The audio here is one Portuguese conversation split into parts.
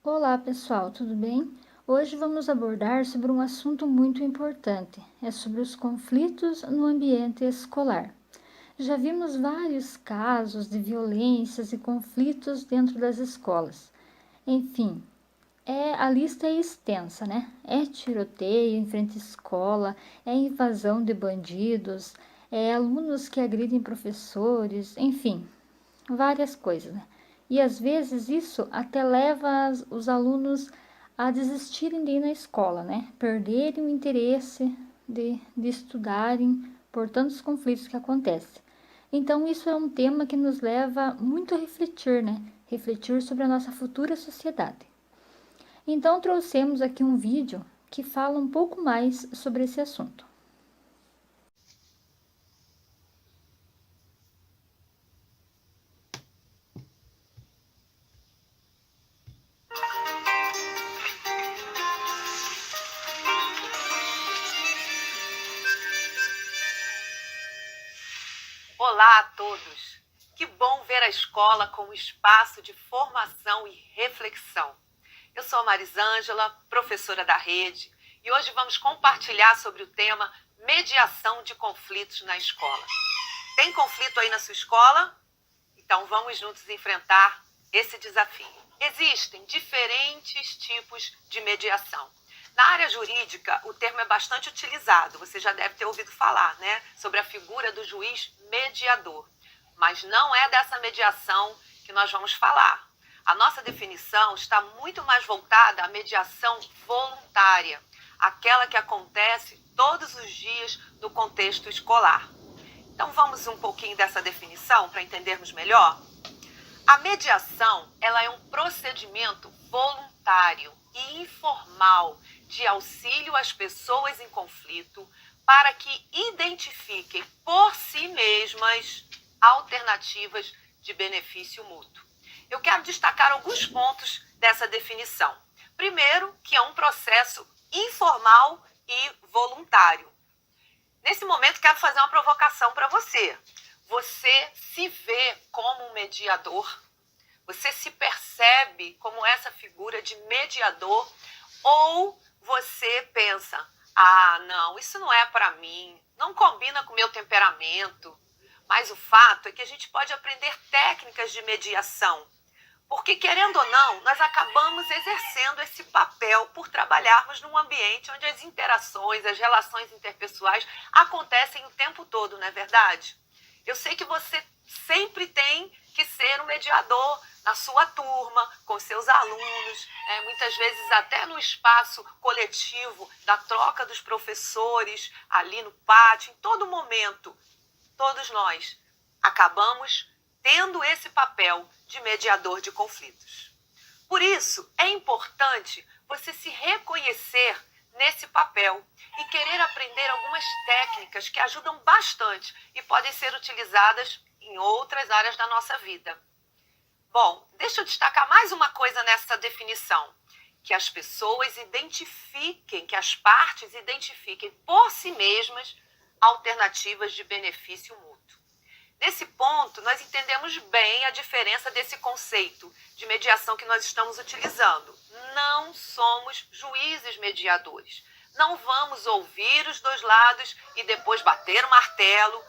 Olá pessoal, tudo bem? Hoje vamos abordar sobre um assunto muito importante, é sobre os conflitos no ambiente escolar. Já vimos vários casos de violências e conflitos dentro das escolas. Enfim, a lista é extensa, né? É tiroteio em frente à escola, é invasão de bandidos, é alunos que agridem professores, enfim, várias coisas, né? E às vezes isso até leva os alunos a desistirem de ir na escola, né? Perderem o interesse de estudarem por tantos conflitos que acontecem. Então, isso é um tema que nos leva muito a refletir, né? Refletir sobre a nossa futura sociedade. Então, trouxemos aqui um vídeo que fala um pouco mais sobre esse assunto. Olá a todos! Que bom ver a escola como espaço de formação e reflexão. Eu sou a Marisângela, professora da rede, e hoje vamos compartilhar sobre o tema mediação de conflitos na escola. Tem conflito aí na sua escola? Então vamos juntos enfrentar esse desafio. Existem diferentes tipos de mediação. Na área jurídica, o termo é bastante utilizado. Você já deve ter ouvido falar, né? Sobre a figura do juiz mediador. Mas não é dessa mediação que nós vamos falar. A nossa definição está muito mais voltada à mediação voluntária, aquela que acontece todos os dias no contexto escolar. Então vamos um pouquinho dessa definição para entendermos melhor? A mediação, ela é um procedimento voluntário e informal de auxílio às pessoas em conflito para que identifiquem por si mesmas alternativas de benefício mútuo. Eu quero destacar alguns pontos dessa definição. Primeiro, que é um processo informal e voluntário. Nesse momento, quero fazer uma provocação para você. Você se vê como um mediador? Você se percebe como essa figura de mediador? Ou você pensa, não, isso não é para mim, não combina com o meu temperamento. Mas o fato é que a gente pode aprender técnicas de mediação. Porque, querendo ou não, nós acabamos exercendo esse papel por trabalharmos num ambiente onde as interações, as relações interpessoais acontecem o tempo todo, não é verdade? Eu sei que você sempre tem que ser um mediador na sua turma, com seus alunos, muitas vezes até no espaço coletivo da troca dos professores, ali no pátio, em todo momento, todos nós acabamos tendo esse papel de mediador de conflitos. Por isso, é importante você se reconhecer nesse papel e querer aprender algumas técnicas que ajudam bastante e podem ser utilizadas em outras áreas da nossa vida. Bom, deixa eu destacar mais uma coisa nessa definição, que as pessoas identifiquem, que as partes identifiquem por si mesmas alternativas de benefício mútuo. Nesse ponto, nós entendemos bem a diferença desse conceito de mediação que nós estamos utilizando. Não somos juízes mediadores. Não vamos ouvir os dois lados e depois bater o martelo,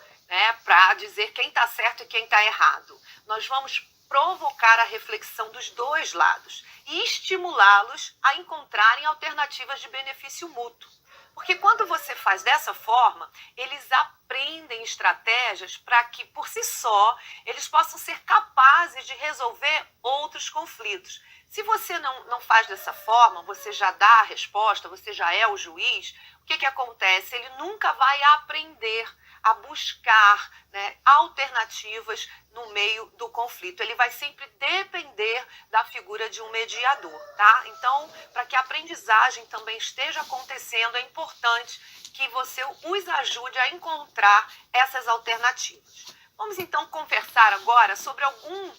para dizer quem está certo e quem está errado. Nós vamos provocar a reflexão dos dois lados e estimulá-los a encontrarem alternativas de benefício mútuo. Porque quando você faz dessa forma, eles aprendem estratégias para que, por si só, eles possam ser capazes de resolver outros conflitos. Se você não faz dessa forma, você já dá a resposta, você já é o juiz, o que acontece? Ele nunca vai aprender a buscar alternativas no meio do conflito. Ele vai sempre depender da figura de um mediador, tá? Então, para que a aprendizagem também esteja acontecendo, é importante que você os ajude a encontrar essas alternativas. Vamos então conversar agora sobre algum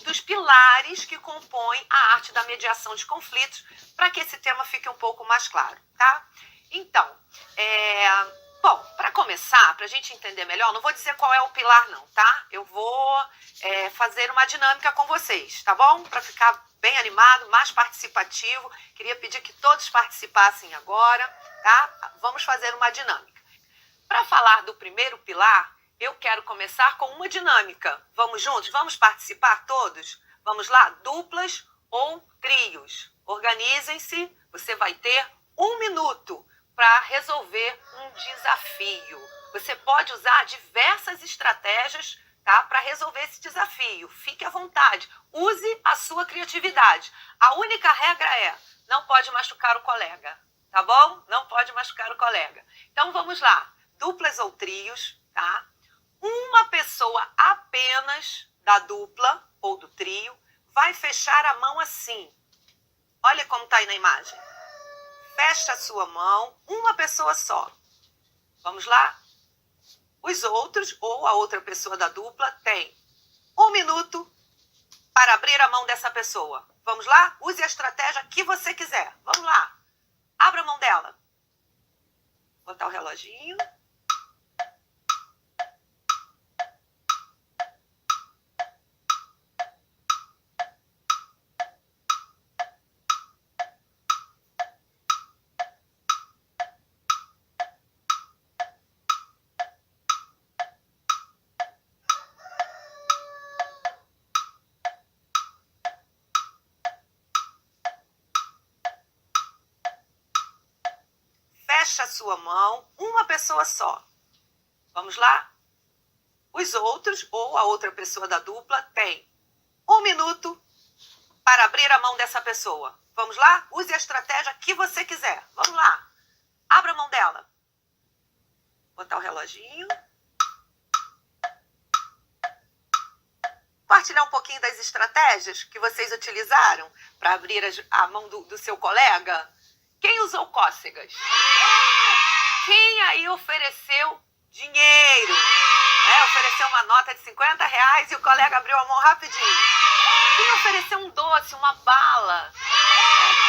dos pilares que compõem a arte da mediação de conflitos, para que esse tema fique um pouco mais claro, tá? Então, bom, para começar, para a gente entender melhor, não vou dizer qual é o pilar não, tá? Eu vou fazer uma dinâmica com vocês, tá bom? Para ficar bem animado, mais participativo. Queria pedir que todos participassem agora, tá? Vamos fazer uma dinâmica. Para falar do primeiro pilar, eu quero começar com uma dinâmica. Vamos juntos? Vamos participar todos? Vamos lá? Duplas ou trios? Organizem-se. Você vai ter 1 minuto para resolver um desafio. Você pode usar diversas estratégias, tá, para resolver esse desafio. Fique à vontade. Use a sua criatividade. A única regra é: não pode machucar o colega. Tá bom? Não pode machucar o colega. Então vamos lá. Duplas ou trios, tá? Uma pessoa apenas da dupla ou do trio vai fechar a mão assim. Olha como tá aí na imagem. Fecha a sua mão, uma pessoa só. Vamos lá? Os outros ou a outra pessoa da dupla tem 1 minuto para abrir a mão dessa pessoa. Vamos lá? Use a estratégia que você quiser. Vamos lá. Abra a mão dela. Botar o reloginho. Fecha a sua mão, uma pessoa só. Vamos lá? Os outros ou a outra pessoa da dupla tem 1 minuto para abrir a mão dessa pessoa. Vamos lá? Use a estratégia que você quiser. Vamos lá. Abra a mão dela. Botar o reloginho. Compartilhar um pouquinho das estratégias que vocês utilizaram para abrir a mão do seu colega. Quem usou cócegas? Quem aí ofereceu dinheiro? Ofereceu uma nota de R$50 e o colega abriu a mão rapidinho. Quem ofereceu um doce, uma bala?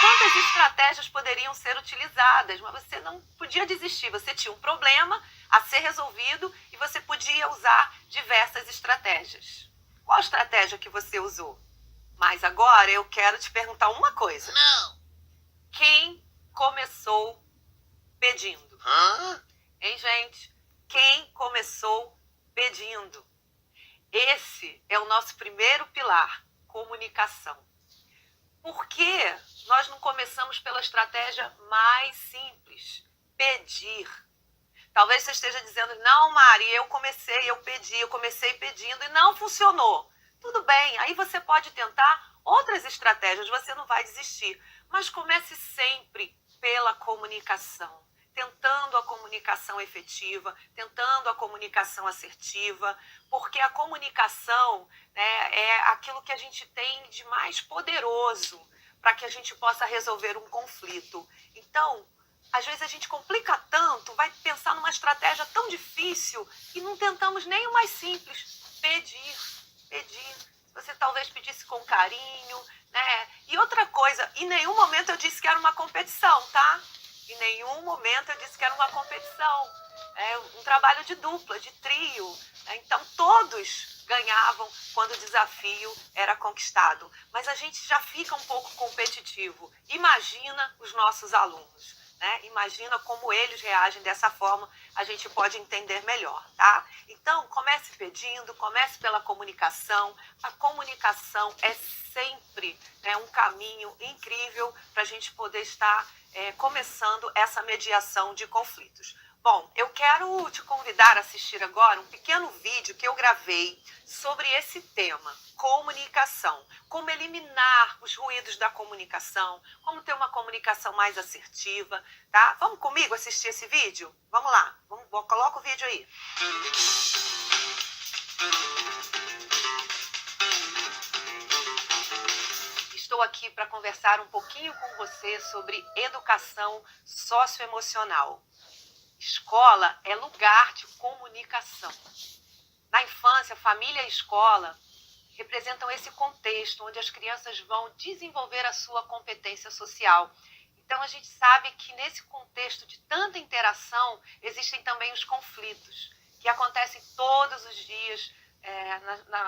Quantas estratégias poderiam ser utilizadas? Mas você não podia desistir. Você tinha um problema a ser resolvido e você podia usar diversas estratégias. Qual estratégia que você usou? Mas agora eu quero te perguntar uma coisa. Não. Quem começou pedindo? Hein, gente? Quem começou pedindo? Esse é o nosso primeiro pilar, comunicação. Por que nós não começamos pela estratégia mais simples? Pedir. Talvez você esteja dizendo: não, Mari, eu comecei pedindo e não funcionou. Tudo bem, aí você pode tentar outras estratégias, você não vai desistir. Mas comece sempre pela comunicação, tentando a comunicação efetiva, tentando a comunicação assertiva, porque a comunicação, né, é aquilo que a gente tem de mais poderoso para que a gente possa resolver um conflito. Então, às vezes a gente complica tanto, vai pensar numa estratégia tão difícil e não tentamos nem o mais simples: pedir. Você talvez pedisse com carinho, né? E outra coisa, em nenhum momento eu disse que era uma competição, tá? Em nenhum momento eu disse que era uma competição. É um trabalho de dupla, de trio, né? Então todos ganhavam quando o desafio era conquistado. Mas a gente já fica um pouco competitivo. Imagina os nossos alunos, né? Imagina como eles reagem dessa forma, a gente pode entender melhor, tá? Então, comece pedindo, comece pela comunicação. A comunicação é sempre, né, um caminho incrível para a gente poder estar começando essa mediação de conflitos. Bom, eu quero te convidar a assistir agora um pequeno vídeo que eu gravei sobre esse tema, comunicação. Como eliminar os ruídos da comunicação, como ter uma comunicação mais assertiva, tá? Vamos comigo assistir esse vídeo? Vamos lá, coloca o vídeo aí. Estou aqui para conversar um pouquinho com você sobre educação socioemocional. Escola é lugar de comunicação. Na infância, família e escola representam esse contexto onde as crianças vão desenvolver a sua competência social. Então, a gente sabe que nesse contexto de tanta interação, existem também os conflitos, que acontecem todos os dias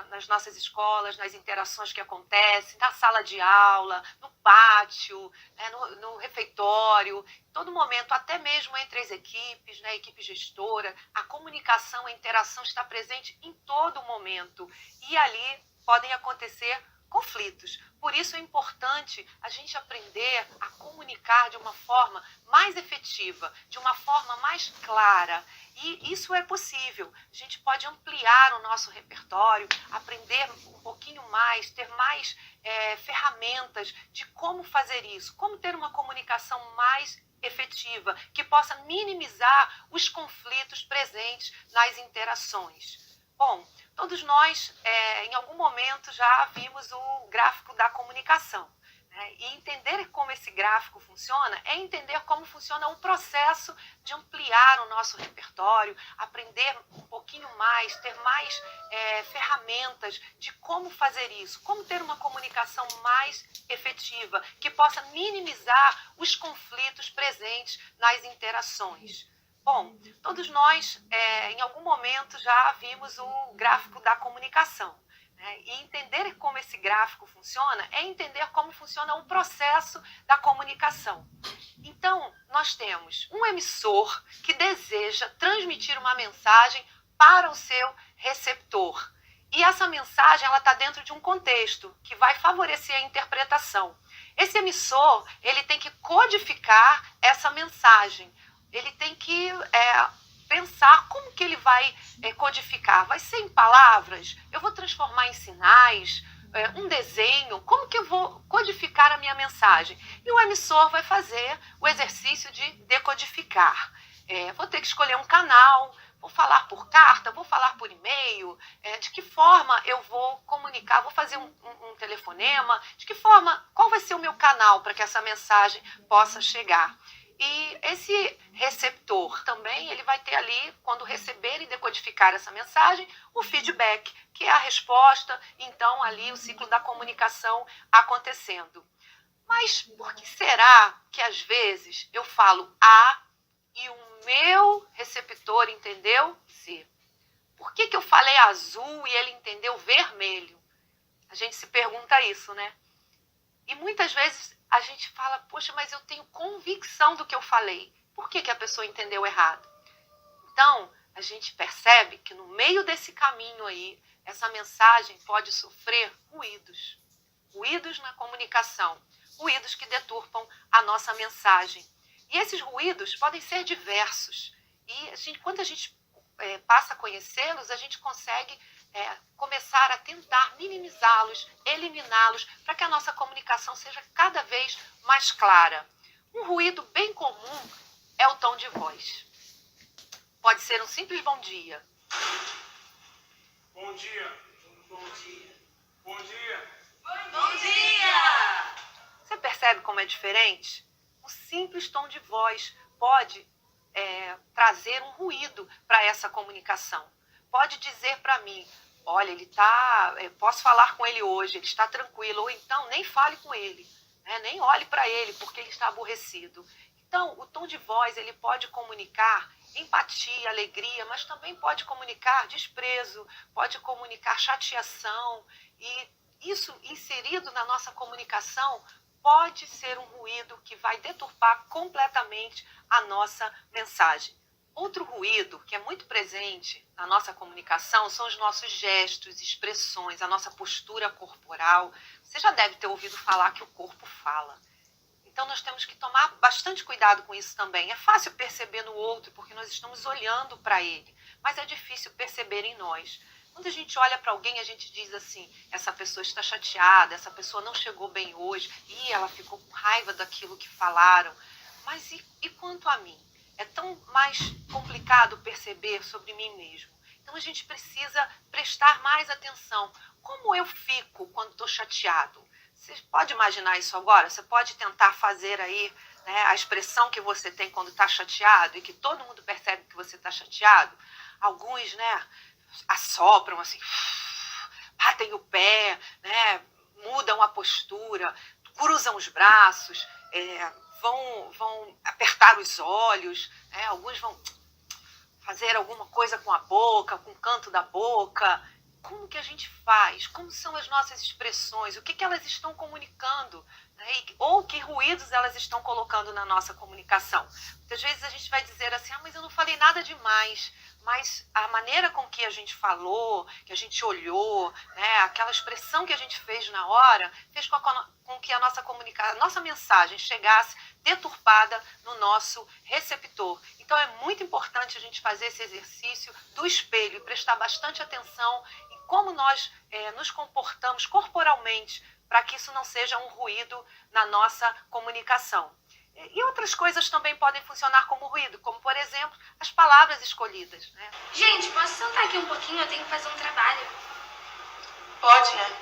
nas nossas escolas, nas interações que acontecem, na sala de aula, no pátio, né, no refeitório, todo momento, até mesmo entre as equipes, né, a equipe gestora, a comunicação, a interação está presente em todo momento. E ali podem acontecer conflitos. Por isso é importante a gente aprender a comunicar de uma forma mais efetiva, de uma forma mais clara. E isso é possível. A gente pode ampliar o nosso repertório, aprender um pouquinho mais, ter mais ferramentas de como fazer isso, como ter uma comunicação mais efetiva, que possa minimizar os conflitos presentes nas interações. Bom, todos nós, em algum momento, já vimos o gráfico da comunicação. Né? E entender como esse gráfico funciona é entender como funciona o processo de ampliar o nosso repertório, aprender um pouquinho mais, ter mais ferramentas de como fazer isso, como ter uma comunicação mais efetiva, que possa minimizar os conflitos presentes nas interações. Bom, todos nós, em algum momento, já vimos o gráfico da comunicação. Né? E entender como esse gráfico funciona é entender como funciona o processo da comunicação. Então, nós temos um emissor que deseja transmitir uma mensagem para o seu receptor. E essa mensagem está dentro de um contexto que vai favorecer a interpretação. Esse emissor ele tem que codificar essa mensagem. Ele tem que pensar como que ele vai codificar. Vai ser em palavras? Eu vou transformar em sinais? Um desenho? Como que eu vou codificar a minha mensagem? E o emissor vai fazer o exercício de decodificar. Vou ter que escolher um canal, vou falar por carta, vou falar por e-mail, de que forma eu vou comunicar, vou fazer um telefonema, de que forma, qual vai ser o meu canal para que essa mensagem possa chegar. E esse receptor também, ele vai ter ali, quando receber e decodificar essa mensagem, o feedback, que é a resposta, então ali o ciclo da comunicação acontecendo. Mas por que será que às vezes eu falo A e o meu receptor entendeu Z? Por que eu falei azul e ele entendeu vermelho? A gente se pergunta isso, né? E muitas vezes a gente fala, poxa, mas eu tenho convicção do que eu falei. Por que a pessoa entendeu errado? Então, a gente percebe que no meio desse caminho aí, essa mensagem pode sofrer ruídos. Ruídos na comunicação. Ruídos que deturpam a nossa mensagem. E esses ruídos podem ser diversos. E quando a gente passa a conhecê-los, a gente consegue começar a tentar minimizá-los, eliminá-los, para que a nossa comunicação seja cada vez mais clara. Um ruído bem comum é o tom de voz. Pode ser um simples bom dia. Bom dia. Bom dia. Bom dia. Bom dia! Você percebe como é diferente? Um simples tom de voz pode trazer um ruído para essa comunicação. Pode dizer para mim, olha, ele está, posso falar com ele hoje, ele está tranquilo, ou então nem fale com ele, né? Nem olhe para ele porque ele está aborrecido. Então, o tom de voz ele pode comunicar empatia, alegria, mas também pode comunicar desprezo, pode comunicar chateação, e isso inserido na nossa comunicação pode ser um ruído que vai deturpar completamente a nossa mensagem. Outro ruído que é muito presente na nossa comunicação são os nossos gestos, expressões, a nossa postura corporal. Você já deve ter ouvido falar que o corpo fala. Então nós temos que tomar bastante cuidado com isso também. É fácil perceber no outro porque nós estamos olhando para ele, mas é difícil perceber em nós. Quando a gente olha para alguém, a gente diz assim, essa pessoa está chateada, essa pessoa não chegou bem hoje, e ela ficou com raiva daquilo que falaram. Mas e quanto a mim? É tão mais complicado perceber sobre mim mesmo. Então a gente precisa prestar mais atenção. Como eu fico quando estou chateado? Você pode imaginar isso agora? Você pode tentar fazer aí, né, a expressão que você tem quando está chateado e que todo mundo percebe que você está chateado? Alguns, né, assopram assim, batem o pé, né, mudam a postura, cruzam os braços, vão apertar os olhos, alguns vão fazer alguma coisa com a boca, com o canto da boca. como que a gente faz, como são as nossas expressões, o que elas estão comunicando, né? Ou que ruídos elas estão colocando na nossa comunicação. Muitas vezes a gente vai dizer assim, mas eu não falei nada demais, mas a maneira com que a gente falou, que a gente olhou, né, aquela expressão que a gente fez na hora, fez com que a nossa mensagem chegasse deturpada no nosso receptor. Então é muito importante a gente fazer esse exercício do espelho e prestar bastante atenção em como nós nos comportamos corporalmente para que isso não seja um ruído na nossa comunicação. E outras coisas também podem funcionar como ruído, como, por exemplo, as palavras escolhidas, né? Gente, posso sentar aqui um pouquinho? Eu tenho que fazer um trabalho. Pode, né?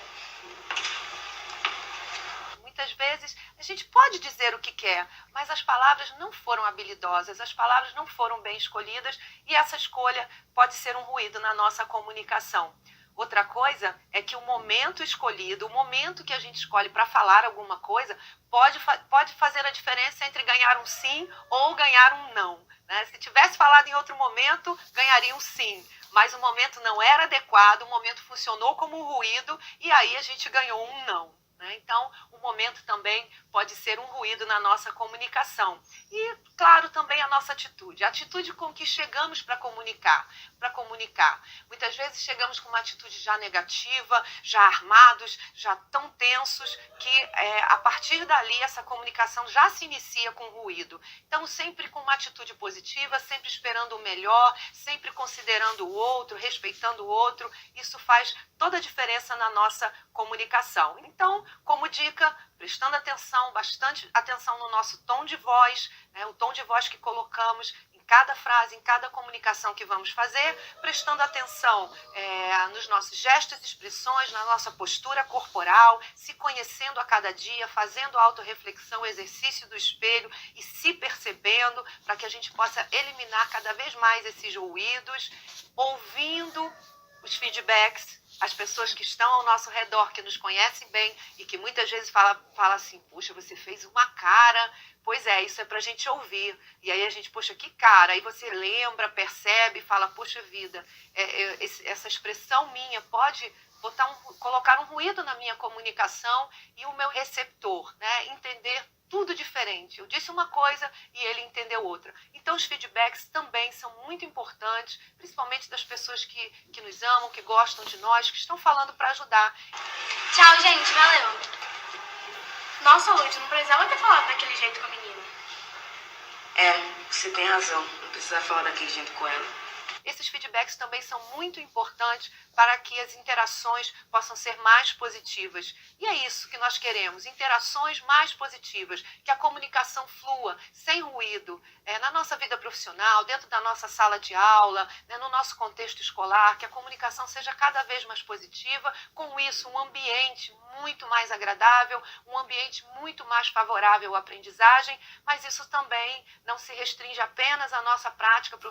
Muitas vezes a gente pode dizer o que quer, mas as palavras não foram habilidosas, as palavras não foram bem escolhidas e essa escolha pode ser um ruído na nossa comunicação. Outra coisa é que o momento escolhido, o momento que a gente escolhe para falar alguma coisa, pode fazer a diferença entre ganhar um sim ou ganhar um não, né? Se tivesse falado em outro momento, ganharia um sim. Mas o momento não era adequado, o momento funcionou como um ruído e aí a gente ganhou um não. Então, o momento também pode ser um ruído na nossa comunicação. E, claro, também a nossa atitude. A atitude com que chegamos para comunicar. Muitas vezes chegamos com uma atitude já negativa, já armados, já tão tensos, que a partir dali essa comunicação já se inicia com ruído. Então, sempre com uma atitude positiva, sempre esperando o melhor, sempre considerando o outro, respeitando o outro. Isso faz toda a diferença na nossa comunicação. Então, como dica, prestando atenção, bastante atenção no nosso tom de voz, né, o tom de voz que colocamos em cada frase, em cada comunicação que vamos fazer, prestando atenção nos nossos gestos e expressões, na nossa postura corporal, se conhecendo a cada dia, fazendo autorreflexão, exercício do espelho e se percebendo para que a gente possa eliminar cada vez mais esses ruídos, ouvindo os feedbacks, as pessoas que estão ao nosso redor, que nos conhecem bem e que muitas vezes fala assim, puxa, você fez uma cara. Pois é, isso é para a gente ouvir. E aí a gente, poxa, que cara. Aí você lembra, percebe, fala, poxa vida, essa expressão minha pode colocar um ruído na minha comunicação e o meu receptor, né, entender tudo diferente. Eu disse uma coisa e ele entendeu outra. Então os feedbacks também são muito importantes, principalmente das pessoas que nos amam, que gostam de nós, que estão falando para ajudar. Tchau, gente. Valeu. Nossa, Lud, não precisava ter falado daquele jeito com a menina. Você tem razão. Não precisa falar daquele jeito com ela. Esses feedbacks também são muito importantes para que as interações possam ser mais positivas. E é isso que nós queremos, interações mais positivas, que a comunicação flua, sem ruído, na nossa vida profissional, dentro da nossa sala de aula, no nosso contexto escolar, que a comunicação seja cada vez mais positiva, com isso um ambiente muito mais agradável, um ambiente muito mais favorável à aprendizagem, mas isso também não se restringe apenas à nossa prática profissional,